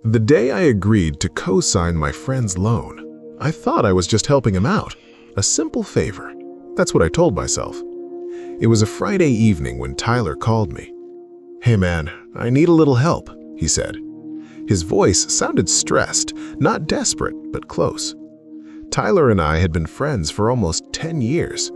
The day I agreed to co-sign my friend's loan, I thought I was just helping him out. A simple favor. That's what I told myself. It was a Friday evening when Tyler called me. "Hey man, I need a little help," he said. His voice sounded stressed, not desperate, but close. Tyler and I had been friends for almost 10 years.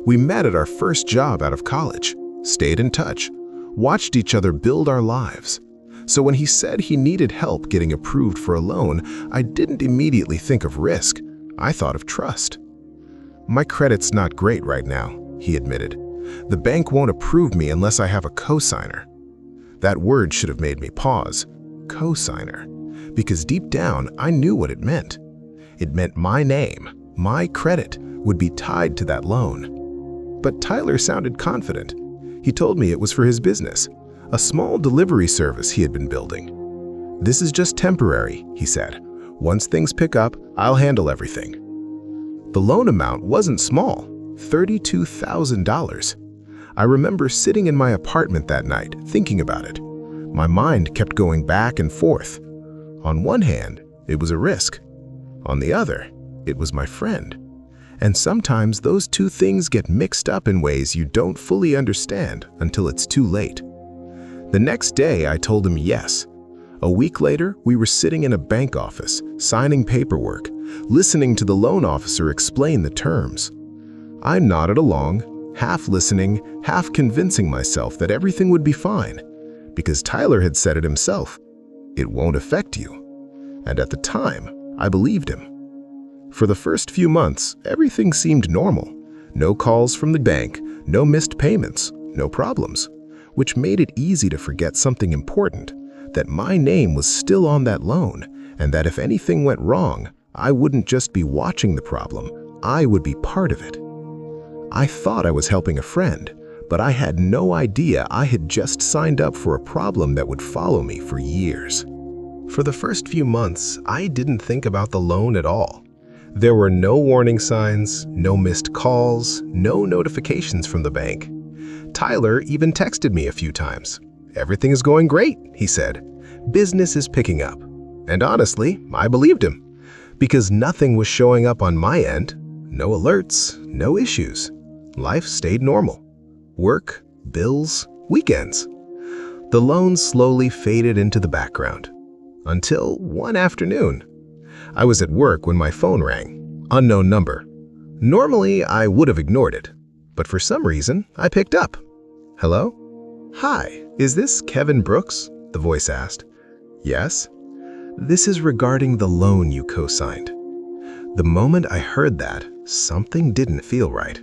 We met at our first job out of college, stayed in touch, watched each other build our lives. So when he said he needed help getting approved for a loan, I didn't immediately think of risk. I thought of trust. "My credit's not great right now," he admitted. "The bank won't approve me unless I have a cosigner." That word should have made me pause. Cosigner. Because deep down, I knew what it meant. It meant my name, my credit, would be tied to that loan. But Tyler sounded confident. He told me it was for his business, a small delivery service he had been building. "This is just temporary," he said. "Once things pick up, I'll handle everything." The loan amount wasn't small, $32,000. I remember sitting in my apartment that night, thinking about it. My mind kept going back and forth. On one hand, it was a risk. On the other, it was my friend. And sometimes those two things get mixed up in ways you don't fully understand until it's too late. The next day, I told him yes. A week later, we were sitting in a bank office, signing paperwork, listening to the loan officer explain the terms. I nodded along, half listening, half convincing myself that everything would be fine, because Tyler had said it himself. It won't affect you. And at the time, I believed him. For the first few months, everything seemed normal. No calls from the bank, no missed payments, no problems, which made it easy to forget something important, that my name was still on that loan, and that if anything went wrong, I wouldn't just be watching the problem, I would be part of it. I thought I was helping a friend, but I had no idea I had just signed up for a problem that would follow me for years. For the first few months, I didn't think about the loan at all. There were no warning signs, no missed calls, no notifications from the bank. Tyler even texted me a few times. "Everything is going great," he said. "Business is picking up." And honestly, I believed him, because nothing was showing up on my end. No alerts, no issues. Life stayed normal. Work, bills, weekends. The loan slowly faded into the background. Until one afternoon. I was at work when my phone rang. Unknown number. Normally, I would have ignored it, but for some reason, I picked up. "Hello?" "Hi, is this Kevin Brooks?" the voice asked. "Yes." "This is regarding the loan you co-signed." The moment I heard that, something didn't feel right.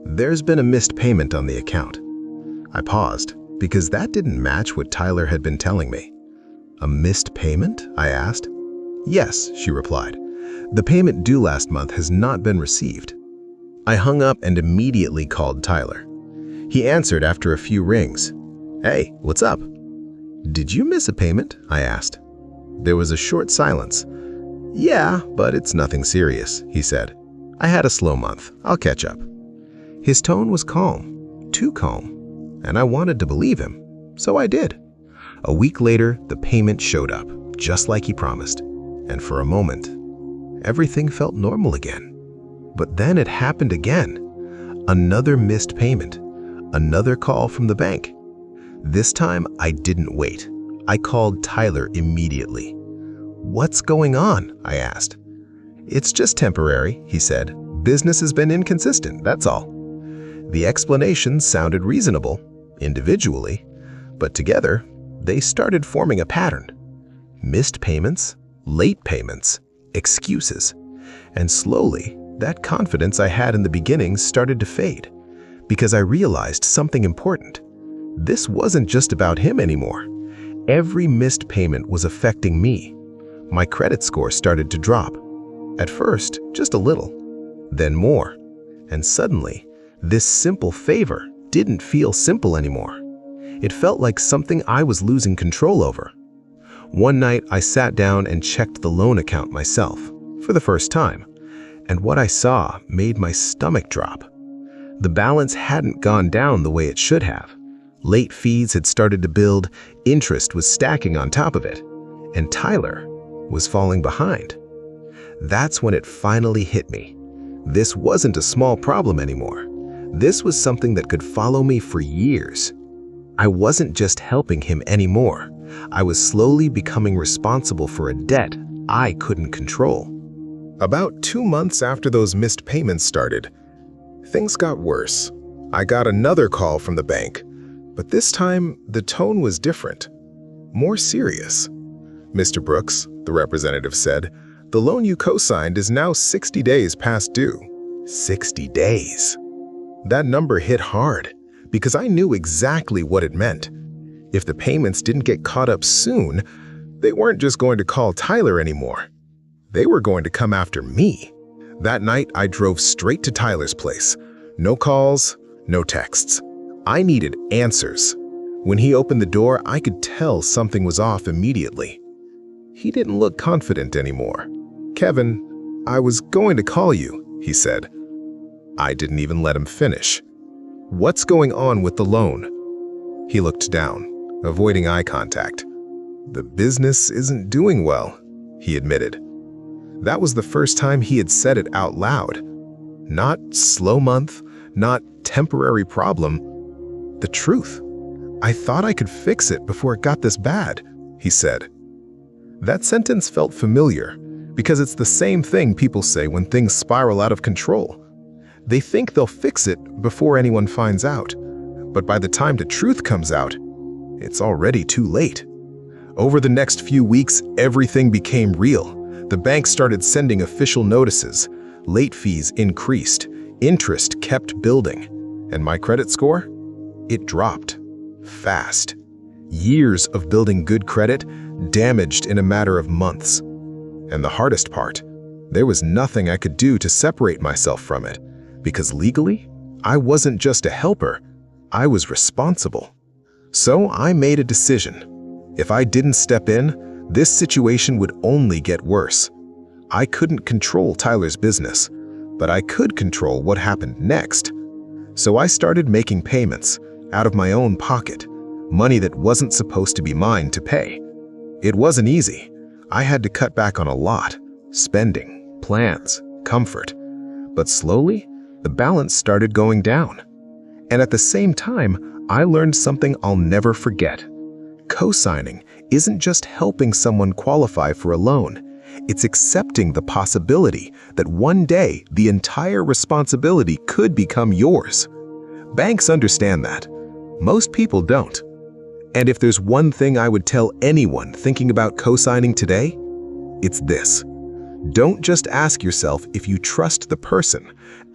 "There's been a missed payment on the account." I paused, because that didn't match what Tyler had been telling me. "A missed payment?" I asked. "Yes," she replied. "The payment due last month has not been received." I hung up and immediately called Tyler. He answered after a few rings. "Hey, what's up?" "Did you miss a payment?" I asked. There was a short silence. "Yeah, but it's nothing serious," he said. "I had a slow month. I'll catch up." His tone was calm, too calm, and I wanted to believe him, so I did. A week later, the payment showed up, just like he promised, and for a moment, everything felt normal again. But then it happened again. Another missed payment, another call from the bank. This time, I didn't wait. I called Tyler immediately. "What's going on?" I asked. "It's just temporary," he said. "Business has been inconsistent, that's all." The explanations sounded reasonable, individually, but together, they started forming a pattern. Missed payments, late payments, excuses. And slowly, that confidence I had in the beginning started to fade, because I realized something important. This wasn't just about him anymore. Every missed payment was affecting me. My credit score started to drop. At first, just a little, then more. And suddenly, this simple favor didn't feel simple anymore. It felt like something I was losing control over. One night, I sat down and checked the loan account myself, for the first time, and what I saw made my stomach drop. The balance hadn't gone down the way it should have. Late fees had started to build, interest was stacking on top of it. and Tyler was falling behind. That's when it finally hit me. This wasn't a small problem anymore. This was something that could follow me for years. I wasn't just helping him anymore. I was slowly becoming responsible for a debt I couldn't control. About 2 months after those missed payments started, things got worse. I got another call from the bank, but this time the tone was different, more serious. "Mr. Brooks," the representative said, "the loan you co-signed is now 60 days past due." 60 days. That number hit hard because I knew exactly what it meant. If the payments didn't get caught up soon, they weren't just going to call Tyler anymore. They were going to come after me. That night, I drove straight to Tyler's place. No calls, no texts. I needed answers. When he opened the door, I could tell something was off immediately. He didn't look confident anymore. "Kevin, I was going to call you," he said. I didn't even let him finish. "What's going on with the loan?" He looked down, avoiding eye contact. "The business isn't doing well," he admitted. That was the first time he had said it out loud. Not slow month, not temporary problem. The truth. "I thought I could fix it before it got this bad," he said. That sentence felt familiar because it's the same thing people say when things spiral out of control. They think they'll fix it before anyone finds out, but by the time the truth comes out, it's already too late. Over the next few weeks, everything became real. The bank started sending official notices. Late fees increased. Interest kept building. And my credit score? It dropped. Fast. Years of building good credit damaged in a matter of months. And the hardest part, there was nothing I could do to separate myself from it, because legally, I wasn't just a helper, I was responsible. So I made a decision. If I didn't step in, this situation would only get worse. I couldn't control Tyler's business, but I could control what happened next. So I started making payments out of my own pocket, money that wasn't supposed to be mine to pay. It wasn't easy. I had to cut back on a lot: spending, plans, comfort. But slowly, the balance started going down. And at the same time, I learned something I'll never forget. Co-signing isn't just helping someone qualify for a loan. It's accepting the possibility that one day the entire responsibility could become yours. Banks understand that. Most people don't. And if there's one thing I would tell anyone thinking about co-signing today, it's this. Don't just ask yourself if you trust the person.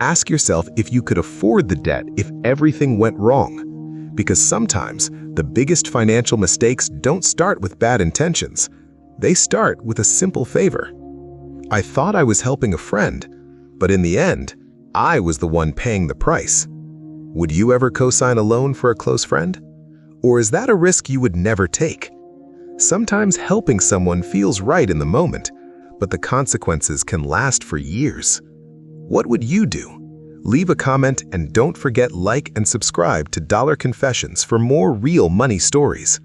Ask yourself if you could afford the debt if everything went wrong. Because sometimes the biggest financial mistakes don't start with bad intentions. They start with a simple favor. I thought I was helping a friend, but in the end, I was the one paying the price. Would you ever co-sign a loan for a close friend? Or is that a risk you would never take? Sometimes helping someone feels right in the moment, but the consequences can last for years. What would you do? Leave a comment and don't forget like and subscribe to Dollar Confessions for more real money stories.